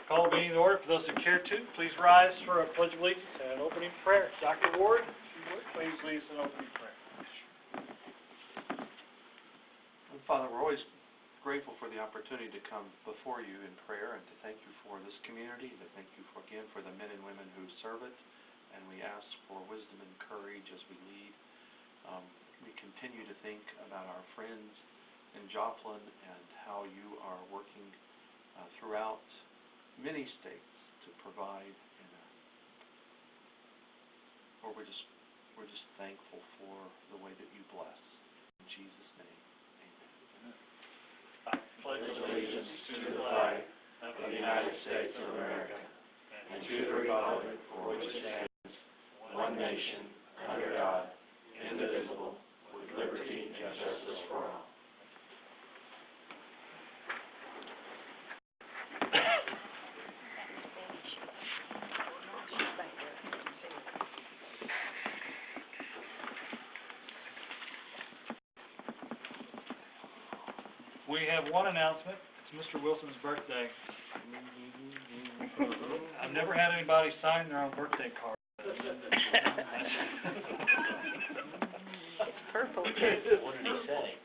Call the meeting to order. For those who care to, please rise for a pledge of allegiance and opening prayer. Dr. Ward, if you would, please lead us in opening prayer. Father, we're always grateful for the opportunity to come before you in prayer and to thank you for this community, to thank you for, again, for the men and women who serve it. And we ask for wisdom and courage as we lead. We continue to think about our friends in Joplin and how you are working throughout many states to provide. We're just thankful for the way that you bless. In Jesus' name, amen. I pledge allegiance to the flag of the United States of America and to the republic for which it stands, one nation, under God, indivisible, with liberty and justice for all. We have one announcement. It's Mr. Wilson's birthday. I've never had anybody sign their own birthday card. It's purple, too. What did he say?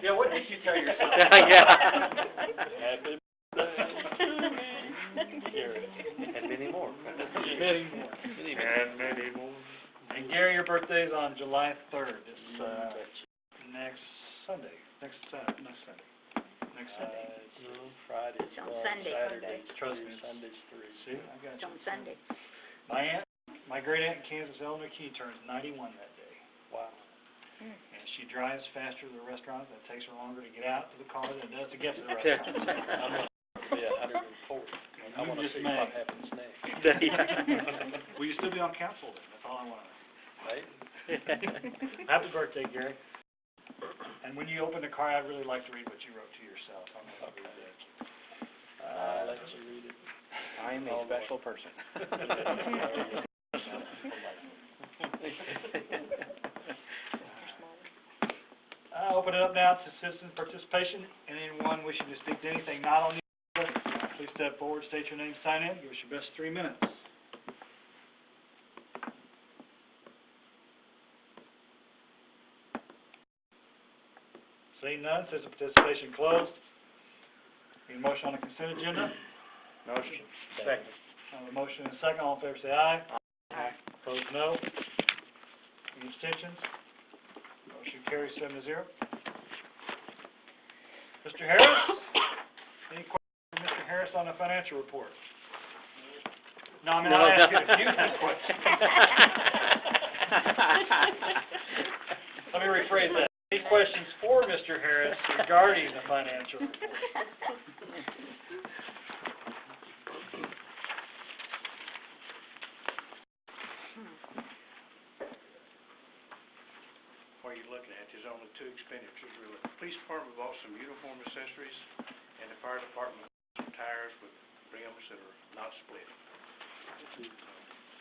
Yeah, what did you tell yourself? Happy birthday. And many more. Many more. And many more. And Gary, your birthday is on July 3rd. It's next Sunday. Next Sunday. No, Friday. It's on Sunday. Saturday. Trust me. Sunday's 3. See, I got It's you. on Sunday. My great aunt in Kansas, Eleanor Key, turns 91 that day. Wow. And she drives faster to the restaurant. That takes her longer to get out to the car than it does to get to the restaurant. I'm going to be 104. I want to see what happens next. Will you still be on council then? That's all I want to know. Right? Happy birthday, Gary. And when you open the car, I'd really like to read what you wrote to yourself. I'm going to read that. I'll let you read it. I'm a special person. I'll open it up now to citizen participation. Anyone wishing to speak to anything not on the agenda, please step forward, state your name, sign in. Give us your best 3 minutes. Seeing none, citizen participation closed. Need a motion on the consent agenda? Motion. Second. I have a motion and a second. All in favor say aye. Aye. Opposed, no. Any abstentions? Motion carries 7-0. Mr. Harris? Any questions for Mr. Harris on the financial report? No, I mean, I'll ask you if you have questions. Let me rephrase that. Any questions for Mr. Harris regarding the financial report? What you're looking at is only 2 expenditures, really. The police department bought some uniform accessories, and the fire department bought some tires with rims that are not split.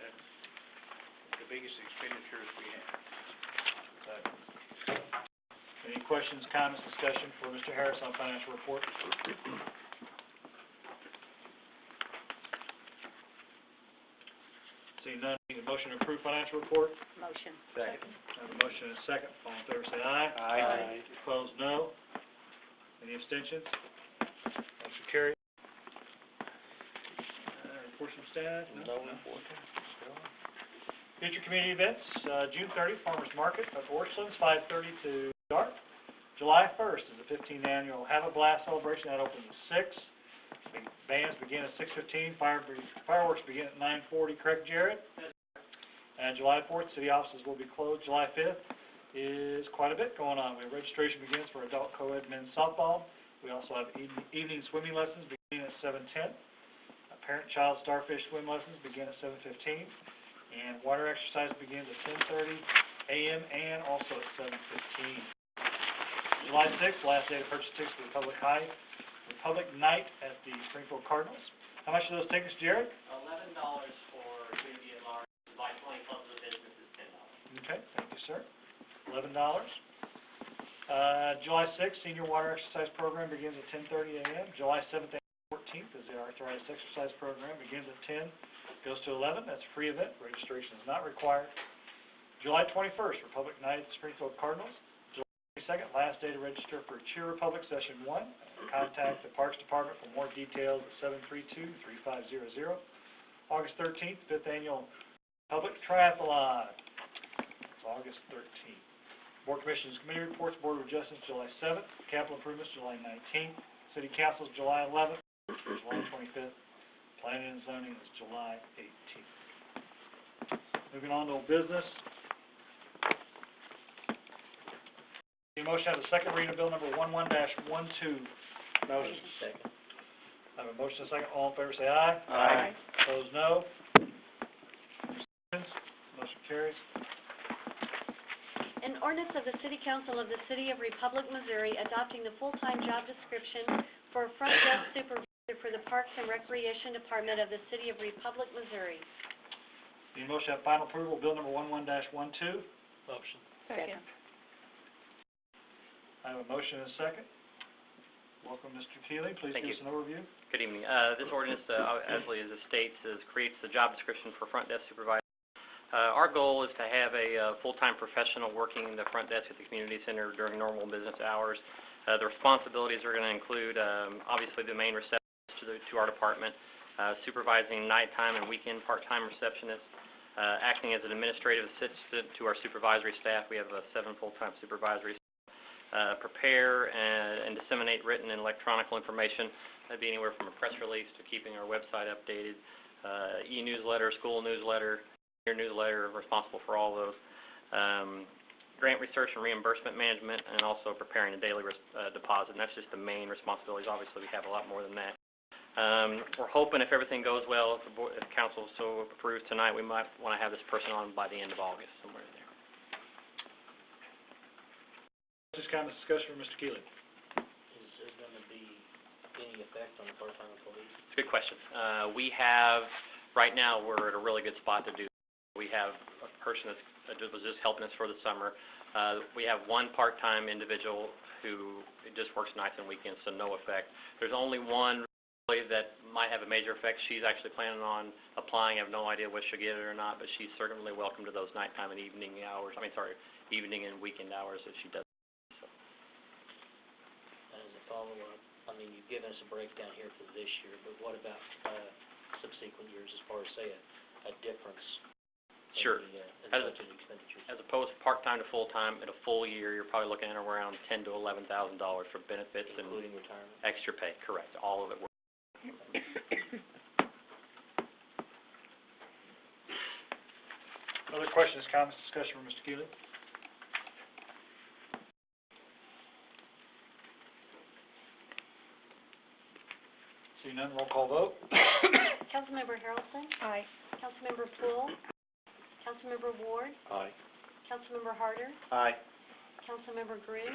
That's the biggest expenditures we have. Any questions, comments, discussion for Mr. Harris on financial report? Seeing none, need a motion to approve financial report? Motion. Second. I have a motion and a second. All in favor say aye. Aye. Opposed, no. Any abstentions? Motion carried. Reports from staff? No report. Future community events, June 30th, Farmers Market of Orchlands, 5:30 to dark. July 1st is the 15th annual Have a Blast celebration. That opens at 6. The bands begin at 6:15. Fireworks begin at 9:40. Correct, Jared? And July 4th, city offices will be closed. July 5th is quite a bit going on. Registration begins for adult co-ed men's softball. We also have evening swimming lessons beginning at 7:10. Parent-child starfish swim lessons begin at 7:15. And water exercise begins at 10:30 a.m. and also at 7:15. July 6th, last day to purchase tickets for Republic Night at the Springfield Cardinals. How much are those tickets, Jared? $11 for community at large. Buy 20 clubs of business is $10. Okay, thank you, sir. $11. July 6th, senior water exercise program begins at 10:30 a.m. July 7th and 14th, 19th is the Arthritis Exercise Program. Begins at 10, goes to 11. That's a free event. Registration is not required. July 21st, Republic Night at the Springfield Cardinals. July 22nd, last day to register for Cheer Republic Session 1. Contact the Parks Department for more details at 732-3500. August 13th, 5th Annual Public Triathlon. It's August 13th. Board Commissioners Committee Reports, Board of Adjustments, July 7th. Capital Improvements, July 19th. City Council's July 11th, July 25th. Planning and Zoning is July 18th. Moving on to business. The motion to have a second reading of bill number 11-12. Motion. Second. I have a motion and a second. All in favor say aye. Aye. Opposed, no. Motion carries. An ordinance of the City Council of the City of Republic, Missouri, adopting the full-time job description for front desk supervisor for the Parks and Recreation Department of the City of Republic, Missouri. The motion to have final approval of bill number 11-12. Motion. Second. I have a motion and a second. Welcome, Mr. Keeley. Please Thank give us an overview. Good evening. This ordinance, as it states, creates the job description for front desk supervisor. Our goal is to have a full-time professional working in the front desk at the community center during normal business hours. The responsibilities are going to include, obviously, the main receptionist to our department, supervising nighttime and weekend part-time receptionists, acting as an administrative assistant to our supervisory staff. We have 7 full-time supervisory staff. Prepare and disseminate written and electronic information. That'd be anywhere from a press release to keeping our website updated, e-newsletter, school newsletter, your newsletter, responsible for all those. Grant research and reimbursement management, and also preparing a daily deposit. And that's just the main responsibilities. Obviously, we have a lot more than that. We're hoping if everything goes well, if council so approves tonight, we might want to have this person on by the end of August, somewhere there. This kind of discussion from Mr. Keeley. Is there going to be any effect on the part-time employees? It's a good question. We have, right now, we're at a really good spot to do. We have a person that was just helping us for the summer. We have one part-time individual who just works nights and weekends, so no effect. There's only one really that might have a major effect. She's actually planning on applying. I have no idea whether she'll get it or not, but she's certainly welcome to those nighttime and evening hours. Evening and weekend hours that she does. So. And as a follow-up, I mean, you've given us a breakdown here for this year, but what about subsequent years as far as, say, a difference? Sure. In As budget expenditures? As opposed to part-time to full-time, in a full year, you're probably looking at around $10,000 to $11,000 for benefits and Including retirement? extra pay. Correct. All of it. Other questions, comments, discussion from Mr. Keeley? Seeing none, roll call vote. Councilmember Harrelson? Aye. Councilmember Poole? Councilmember Ward? Aye. Councilmember Harder? Aye. Councilmember Grimm?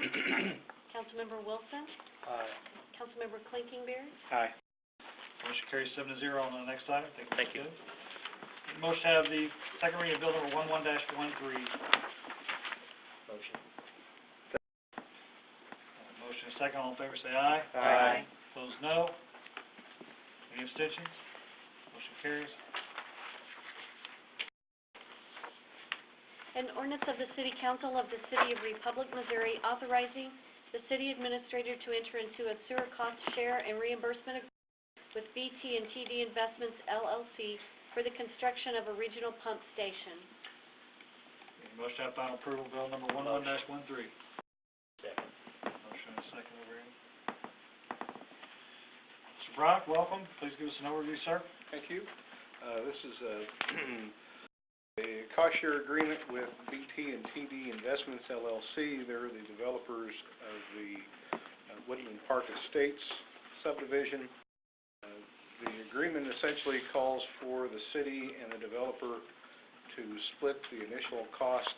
Councilmember Wilson? Aye. Councilmember Clinkenbeard? Aye. Motion carries 7-0 on the next item. Thank you. Motion to have the second reading of bill number 11-13. Motion. Motion is second. All in favor say aye. Aye. Opposed, no. Any abstentions? Motion carries. An ordinance of the City Council of the City of Republic, Missouri, authorizing the city administrator to enter into a sewer cost share and reimbursement agreement with BT&TD Investments, LLC, for the construction of a regional pump station. Motion to have final approval of bill number 11-13. Second. Motion and second over here. Mr. Brock, welcome. Please give us an overview, sir. Thank you. This is a cost share agreement with BT&TD Investments LLC. They're the developers of the Woodland Park Estates subdivision. The agreement essentially calls for the city and the developer to split the initial cost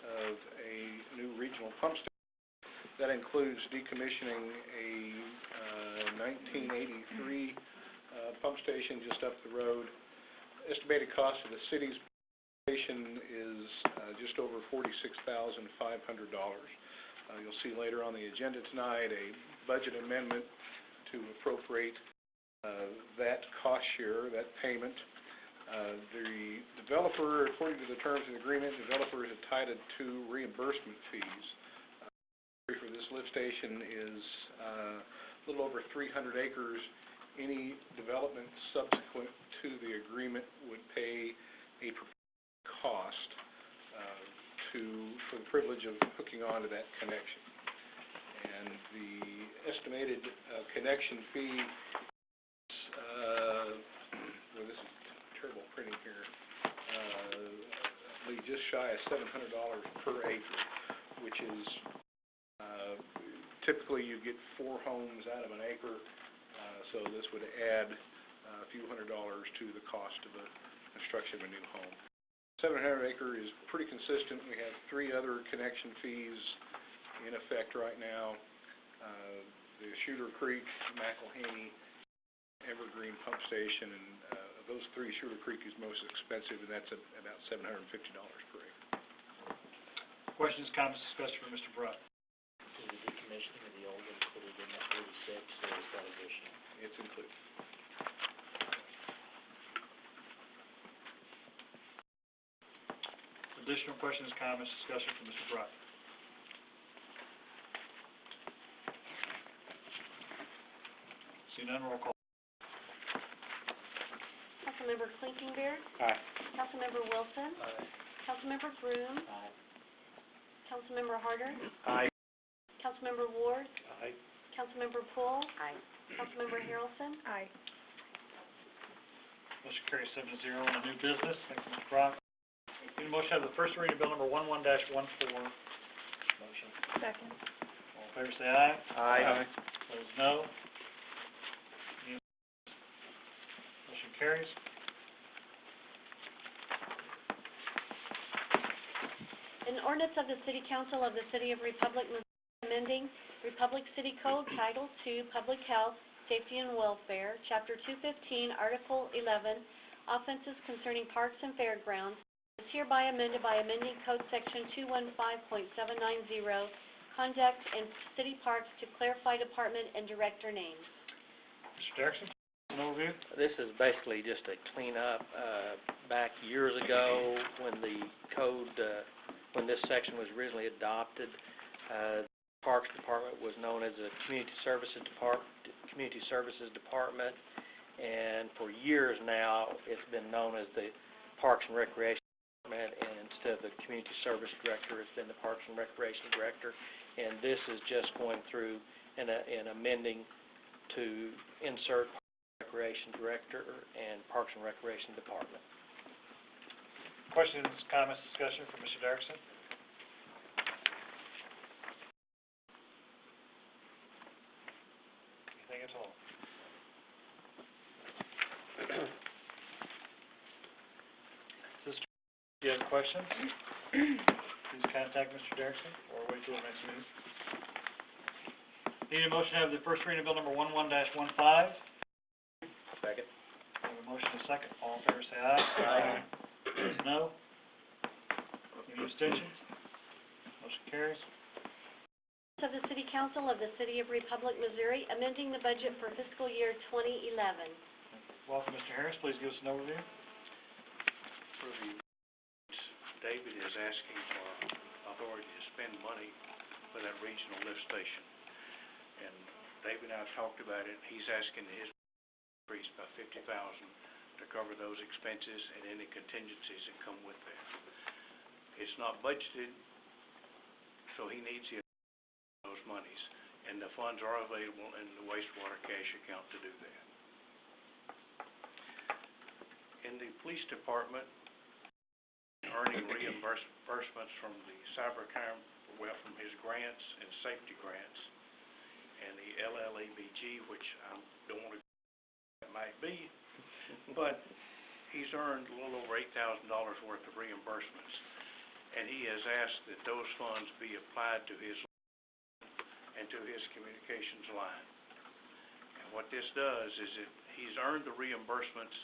of a new regional pump station. That includes decommissioning a 1983 pump station just up the road. Estimated cost of the city's station is just over $46,500. You'll see later on the agenda tonight a budget amendment to appropriate that cost share, that payment. The developer, according to the terms of the agreement, developer is entitled to reimbursement fees. For this lift station is a little over 300 acres. Any development subsequent to the agreement would pay a cost for the privilege of hooking onto that connection. And the estimated connection fee is, well, this is terrible printing here, I believe just shy of $700 per acre, which is typically you get 4 homes out of an acre, so this would add a few $100s to the cost of the construction of a new home. 700 acre is pretty consistent. We have 3 other connection fees in effect right now. The Shooter Creek, McElhaney, Evergreen Pump Station, and those 3, Shooter Creek is most expensive, and that's about $750 per acre. Questions, comments, discussion for Mr. Brunt? Is the decommissioning of the old one included in that 46, or is that additional? It's included. Additional questions, comments, discussion for Mr. Brunt? See none, roll call. Councilmember Klinkenbeard, Aye. Councilmember Wilson, Councilmember Broom, Aye. Councilmember Harder, Aye. Councilmember Ward, Aye. Councilmember Poole, Councilmember Harrelson, Motion carries 7-0 on the new business. Thank you, Mr. Brock. Need a motion to have the first reading of bill number 11-14. Motion. Second. All in favor say aye. Aye. Opposed, no. Motion carries. An ordinance of the City Council of the City of Republic, Missouri, amending Republic City Code Title II, Public Health, Safety and Welfare, Chapter 215, Article 11, Offenses Concerning Parks and Fairgrounds, is hereby amended by amending Code Section 215.790, Conduct in City Parks, to clarify department and director names. Mr. Derrickson, an overview? This is basically just a cleanup. Back years ago, when the code, when this section was originally adopted, the Parks Department was known as the Community Services Department, and for years now, it's been known as the Parks and Recreation Department, and instead of the Community Service Director, it's been the Parks and Recreation Director, and this is just going through and amending to insert Recreation Director and Parks and Recreation Department. Questions, comments, discussion for Mr. Derrickson? Anything at all? Sister, do you have questions? Please contact Mr. Derrickson or wait till the next meeting. Need a motion to have the first reading of bill number 11-15. Second. We have a motion and a second. All in favor say aye. Aye. Opposed, no. Any abstentions? Motion carries. Of the City Council of the City of Republic, Missouri, amending the budget for fiscal year 2011. Welcome, Mr. Harris. Please give us an overview. For the, David is asking for authority to spend money for that regional lift station. And David and I talked about it. He's asking his increase by $50,000 to cover those expenses and any contingencies that come with that. It's not budgeted, so he needs those monies, and the funds are available in the wastewater cash account to do that. In the police department, earning reimbursements from the cybercrime, well, from his grants and safety grants, and the LLEBG, which I don't want to that might be, but he's earned a little over $8,000 worth of reimbursements, and he has asked that those funds be applied to his and to his communications line. And what this does is that he's earned the reimbursements,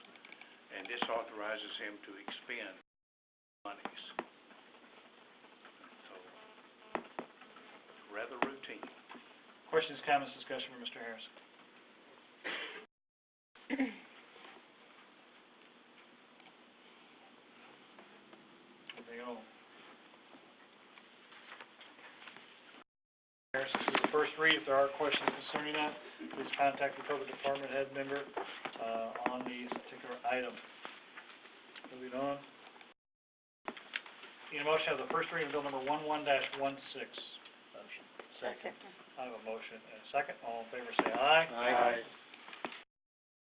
and this authorizes him to expend monies. So, rather routine. Questions, comments, discussion for Mr. Harris? read. If there are questions concerning that, please contact the Public Department head member on these particular items. Moving on. Need a motion of the first reading of bill number 11-16. Motion. Second. I have a motion and a second. All in favor say aye. Aye.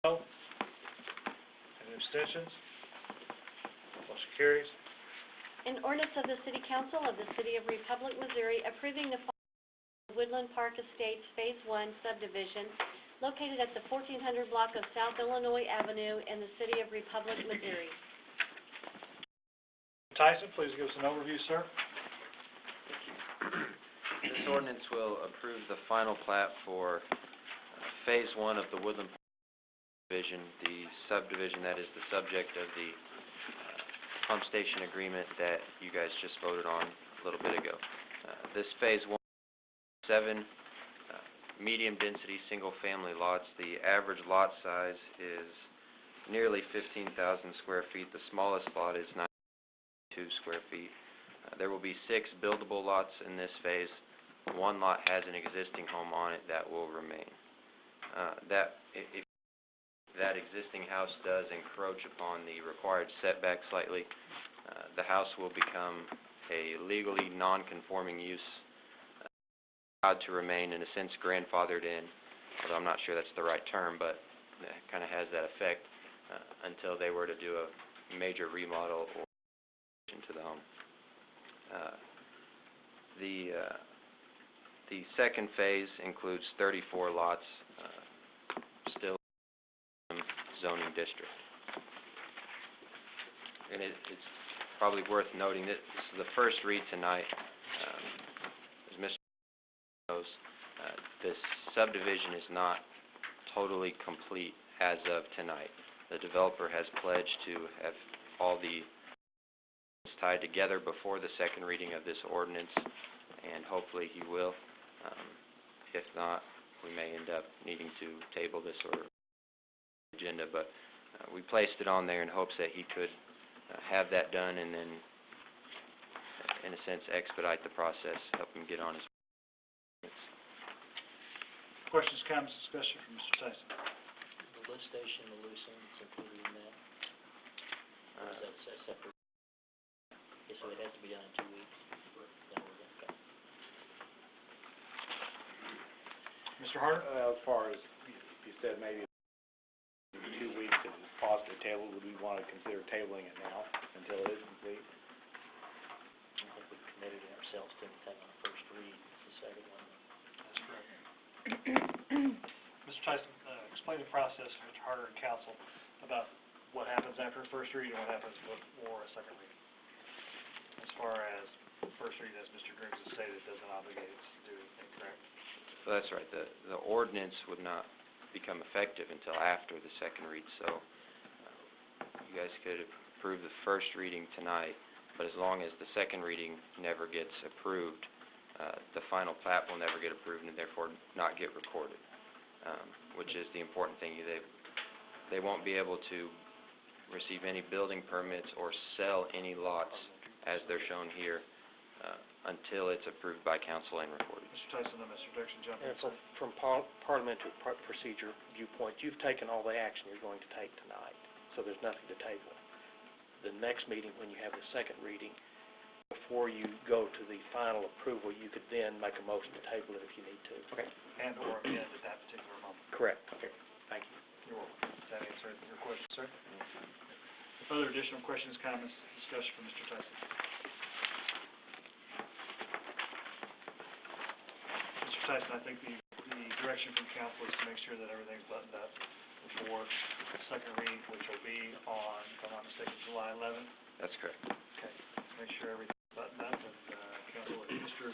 No. Any abstentions? Motion carries. An ordinance of the City Council of the City of Republic, Missouri approving the Woodland Park Estates Phase 1 subdivision located at the 1400 block of South Illinois Avenue in the City of Republic, Missouri. Tyson, please give us an overview, sir. This ordinance will approve the final plat for Phase 1 of the Woodland Park Division, the subdivision that is the subject of the pump station agreement that you guys just voted on a little bit ago. This Phase 1, 7 medium-density single-family lots. The average lot size is nearly 15,000 square feet. The smallest lot is 92 square feet. There will be 6 buildable lots in this phase. 1 lot has an existing home on it that will remain. If that existing house does encroach upon the required setback slightly, the house will become a legally non-conforming use, allowed to remain in a sense grandfathered in, although I'm not sure that's the right term, but it kind of has that effect until they were to do a major remodel or addition to the home. The second phase includes 34 lots, still in the zoning district. And it's probably worth noting that this is the first read tonight. As Mr. knows, this subdivision is not totally complete as of tonight. The developer has pledged to have all the tied together before the second reading of this ordinance, and hopefully he will. If not, we may end up needing to table this or agenda, but we placed it on there in hopes that he could have that done and then, in a sense, expedite the process, help him get on his. Questions, comments, discussion from Mr. Tyson. The lift station, the loose ends included in that? Or is that separate? Okay, so it has to be done in 2 weeks? Okay. Mr. Harder? As far as you said, maybe 2 weeks and possibly table, would we want to consider tabling it now until it is complete? I think we committed ourselves to having a first read, the second one. That's correct. Mr. Tyson, explain the process for Mr. Harder and council about what happens after a first reading and what happens before a second reading. As far as first reading, as Mr. Griggs has stated, doesn't obligate us to do anything, correct? Well, that's right. The ordinance would not become effective until after the second read, so you guys could approve the first reading tonight, but as long as the second reading never gets approved, the final plat will never get approved and therefore not get recorded, which is the important thing. They won't be able to receive any building permits or sell any lots as they're shown here until it's approved by council and recorded. Mr. Tyson and Mr. Dixon, jump in. And from parliamentary procedure viewpoint, you've taken all the action you're going to take tonight, so there's nothing to table. The next meeting, when you have the second reading, before you go to the final approval, you could then make a motion to table it if you need to. Okay. And or amend at that particular moment. Correct. Okay. Thank you. You're welcome. Does that answer your question, sir? Further additional questions, comments, discussion from Mr. Tyson? Mr. Tyson, I think the direction from council is to make sure that everything's buttoned up before the second reading, which will be on, if I'm not mistaken, July 11th. That's correct. Okay. Make sure everything's buttoned up, and council, Mr.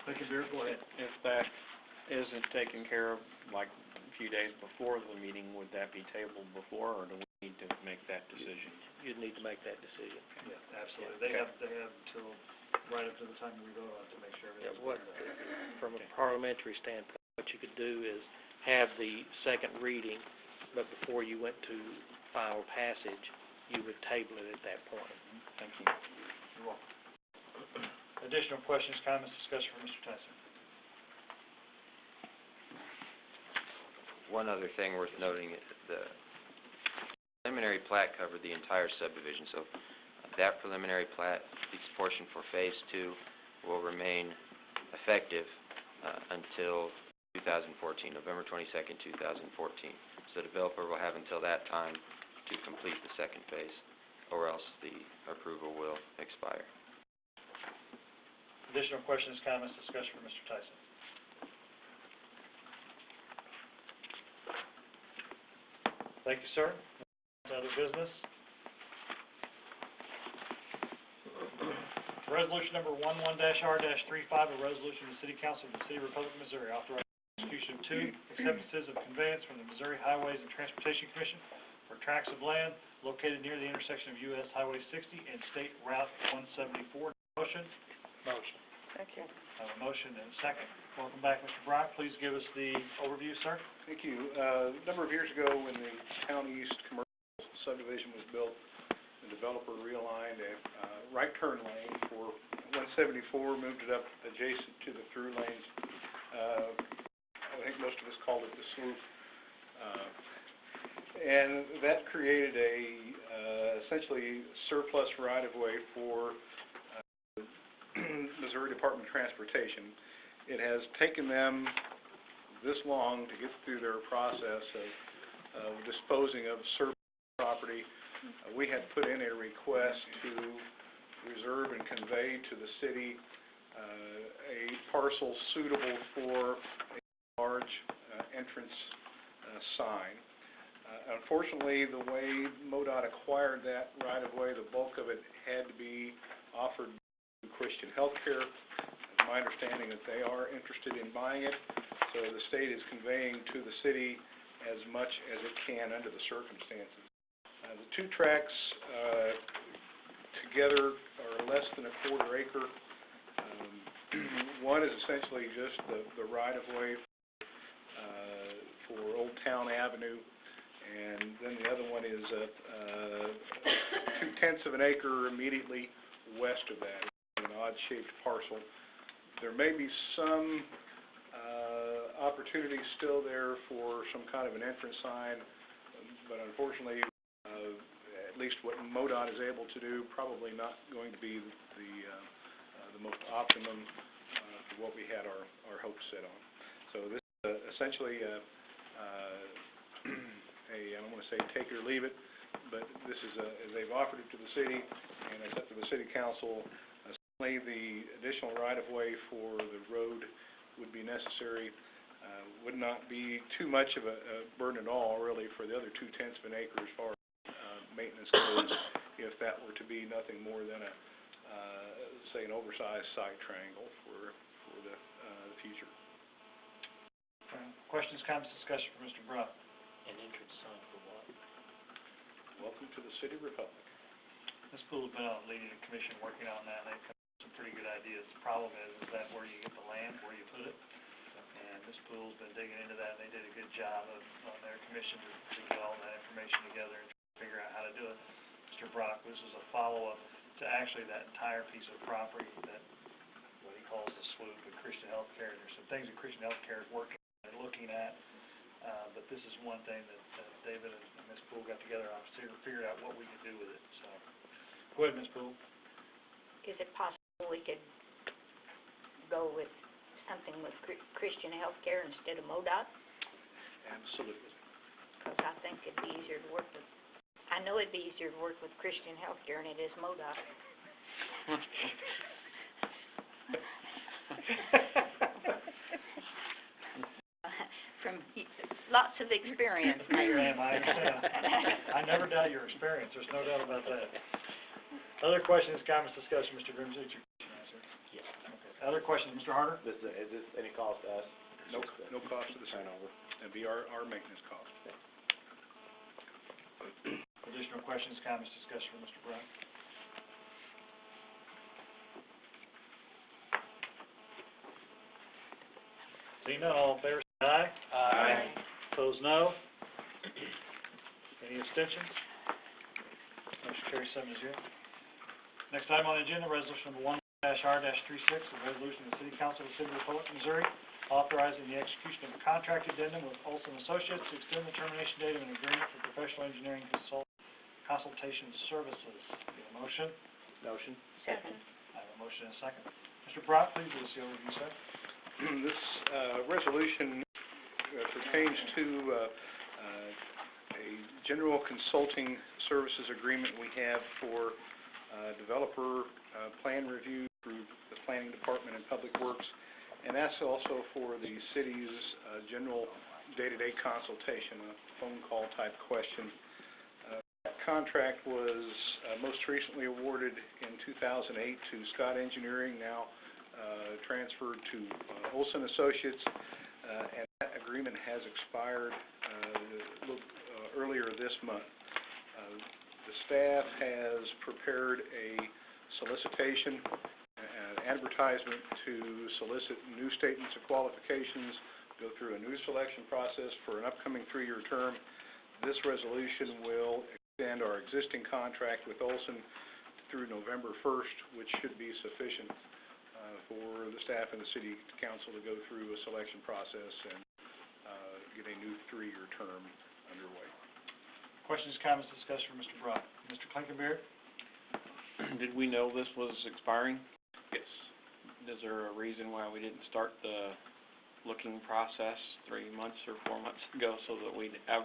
Lincolnbeer, go ahead. If that isn't taken care of, like a few days before the meeting, would that be tabled before, or do we need to make that decision? You'd need to make that decision. Yeah, absolutely. They have until, right up to the time we vote on it to make sure everything's buttoned up. From a parliamentary standpoint, what you could do is have the second reading, but before you went to final passage, you would table it at that point. Thank you. You're welcome. Additional questions, comments, discussion from Mr. Tyson? One other thing worth noting, the preliminary plat covered the entire subdivision, so that preliminary plat, its portion for Phase 2, will remain effective until 2014, November 22nd, 2014. So the developer will have until that time to complete the second phase, or else the approval will expire. Additional questions, comments, discussion from Mr. Tyson? Thank you, sir. Other business? Resolution number 11-R-35, a resolution of the City Council of the City of Republic, Missouri, authorizing execution of 2 acceptances of conveyance from the Missouri Highways and Transportation Commission for tracts of land located near the intersection of U.S. Highway 60 and State Route 174. Motion? Motion. Second. I have a motion and a second. Welcome back, Mr. Brock. Please give us the overview, sir. Thank you. A number of years ago, when the Town East commercial subdivision was built, the developer realigned a right turn lane for 174, moved it up adjacent to the through lanes. I think most of us called it the swoop. And that created essentially surplus right-of-way for Missouri Department of Transportation. It has taken them this long to get through their process of disposing of surplus property. We had put in a request to reserve and convey to the city a parcel suitable for a large entrance sign. Unfortunately, the way MoDOT acquired that right-of-way, the bulk of it had to be offered to Christian Healthcare. It's my understanding that they are interested in buying it, so the state is conveying to the city as much as it can under the circumstances. The 2 tracts together are less than a quarter acre. One is essentially just the right-of-way for Old Town Avenue, and then the other one is 2/10 of an acre immediately west of that, an odd-shaped parcel. There may be some opportunity still there for some kind of an entrance sign, but unfortunately, at least what MoDOT is able to do, probably not going to be the most optimum for what we had our hopes set on. So this is essentially I don't want to say take it or leave it, but this is they've offered it to the city, and it's up to the city council. Certainly the additional right-of-way for the road would be necessary. Would not be too much of a burden at all, really, for the other 2/10 of an acre as far as maintenance goes, if that were to be nothing more than say an oversized side triangle for the future. Questions, comments, discussion from Mr. Brock? An entrance sign for what? Welcome to the City Republic. Ms. Pool's been on leading the commission working on that, and they've come up with some pretty good ideas. The problem is that where you get the land, where you put it. And Ms. Pool's been digging into that, and they did a good job on their commission to get all that information together and figure out how to do it. Mr. Brock, this is a follow-up to actually that entire piece of property that what he calls the swoop with Christian Healthcare. There's some things that Christian Healthcare is working and looking at, but this is one thing that David and Ms. Pool got together on, figured out what we could do with it. So, go ahead, Ms. Pool. Is it possible we could go with something with Christian Healthcare instead of MoDOT? Absolutely. Because I think it'd be easier to work with. I know it'd be easier to work with Christian Healthcare than it is MoDOT. From lots of experience, Mayor. Ma'am, I understand. I never doubt your experience. There's no doubt about that. Other questions, comments, discussion, Mr. Grimsley, it's your question, answer. Yes. Okay. Other questions, Mr. Harder? Is this any cost to us? No cost to the city. It'd be our maintenance cost. Additional questions, comments, discussion from Mr. Brown? Seeing none, all in favor, say aye. Aye. Opposed, no. Any abstentions? Motion carries 7-0. Next item on the agenda, resolution number 1-R-36, a resolution of the City Council of the City of Republic, Missouri, authorizing the execution of a contract addendum with Olson Associates to extend the termination date of an agreement for professional engineering consultation services. Get a motion? Motion. Second. I have a motion and a second. Mr. Brock, please give us the overview, sir. This resolution pertains to a general consulting services agreement we have for developer plan review through the Planning Department and Public Works, and that's also for the city's general day-to-day consultation, a phone call type question. That contract was most recently awarded in 2008 to Scott Engineering, now transferred to Olson Associates, and that agreement has expired earlier this month. The staff has prepared a solicitation, an advertisement to solicit new statements of qualifications, go through a new selection process for an upcoming 3-year term. This resolution will extend our existing contract with Olson through November 1st, which should be sufficient for the staff and the city council to go through a selection process and get a new 3-year term underway. Questions, comments, discussion from Mr. Brock. Mr. Clinkenbeard? Did we know this was expiring? Yes. Is there a reason why we didn't start the looking process 3 months or 4 months ago so that we'd have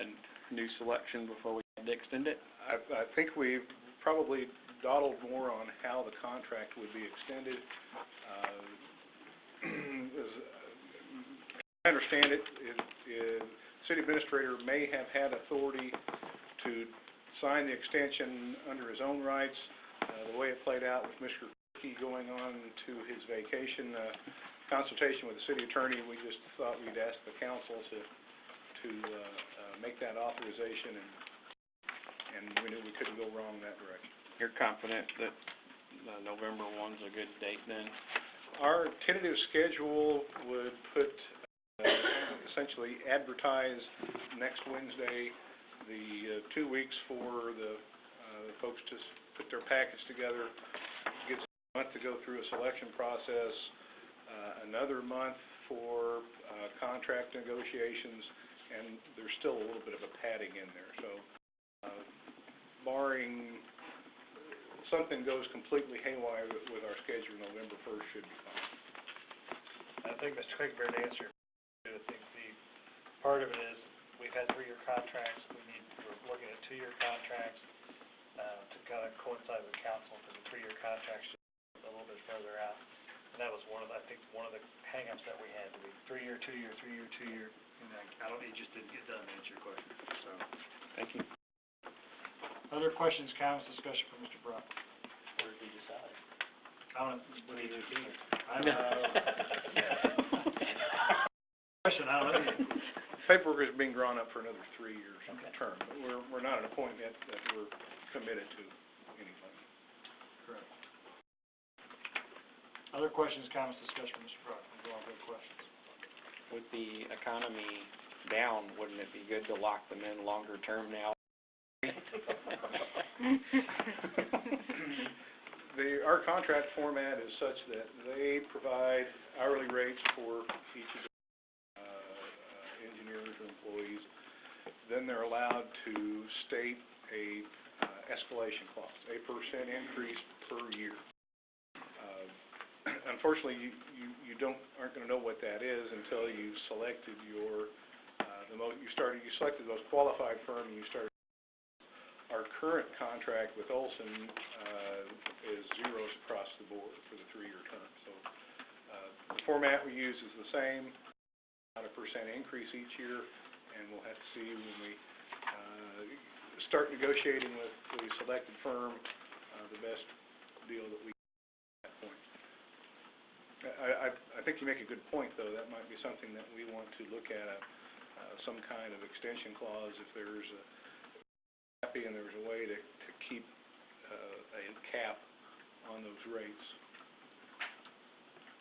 a new selection before we had to extend it? I think we've probably dawdled more on how the contract would be extended. As I understand it, city administrator may have had authority to sign the extension under his own rights. The way it played out with Mr. Key going on to his vacation, consultation with the city attorney, we just thought we'd ask the council to make that authorization, and we knew we couldn't go wrong in that direction. You're confident that November 1's a good date then? Our tentative schedule would put, essentially advertise next Wednesday, the 2 weeks for the folks to put their packets together, gives a month to go through a selection process, another month for contract negotiations, and there's still a little bit of a padding in there. So barring something goes completely haywire with our schedule, November 1st should be fine. I think Mr. Clinkenbeard answered. I think the part of it is we've had 3-year contracts. We're looking at 2-year contracts to kind of coincide with council for the 3-year contracts a little bit further out. And that was one of the hang-ups that we had. To be 3-year, 2-year, 3-year, 2-year. And it just didn't get done to answer your question. So, Thank you. other questions, comments, discussion from Mr. Brock? Where did we decide? What do you do here? Question, I don't know. Paperwork is being drawn up for another 3 years Okay. term. But we're not at a point yet that we're committed to anything. Correct. Other questions, comments, discussion from Mr. Brock? These are all good questions. With the economy down, wouldn't it be good to lock them in longer term now? Our contract format is such that they provide hourly rates for each of the engineers or employees. Then they're allowed to state a escalation clause, a % increase per year. Unfortunately, you aren't going to know what that is until you've selected you selected the most qualified firm, and you started. Our current contract with Olson is zeros across the board for the 3-year term. So the format we use is the same, about a % increase each year, and we'll have to see when we start negotiating with the selected firm the best deal that we can at that point. I think you make a good point, though. That might be something that we want to look at, some kind of extension clause if there's and there's a way to keep a cap on those rates.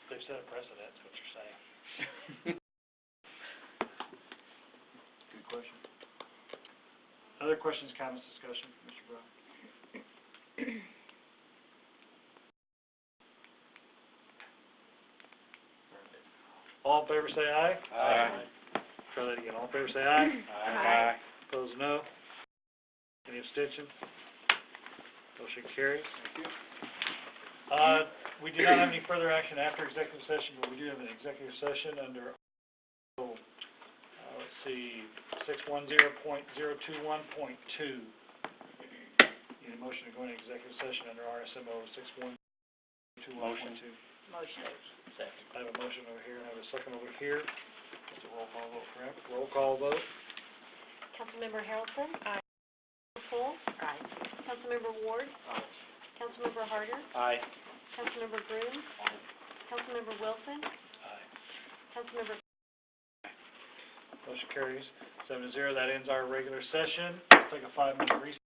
They've set a precedent, is what you're saying. Good question. Other questions, comments, discussion, Mr. Brown? All in favor say aye. Aye. Try that again. All in favor say aye. Aye. Opposed, no. Any abstentions? Motion carries. We do not have any further action after executive session, but we do have an executive session under, let's see, 610.021.2. Need a motion to go into executive session under RSMO 61021.2. Motion. Second. I have a motion over here and I have a second over here. It's a roll call vote, correct? Roll call vote. Councilmember Harrelson? Aye. Poole? Aye. Councilmember Ward? Aye. Councilmember Harder? Aye. Councilmember Groom? Councilmember Wilson? Aye. Councilmember Motion carries 7-0. That ends our regular session. Let's take a 5-minute recess.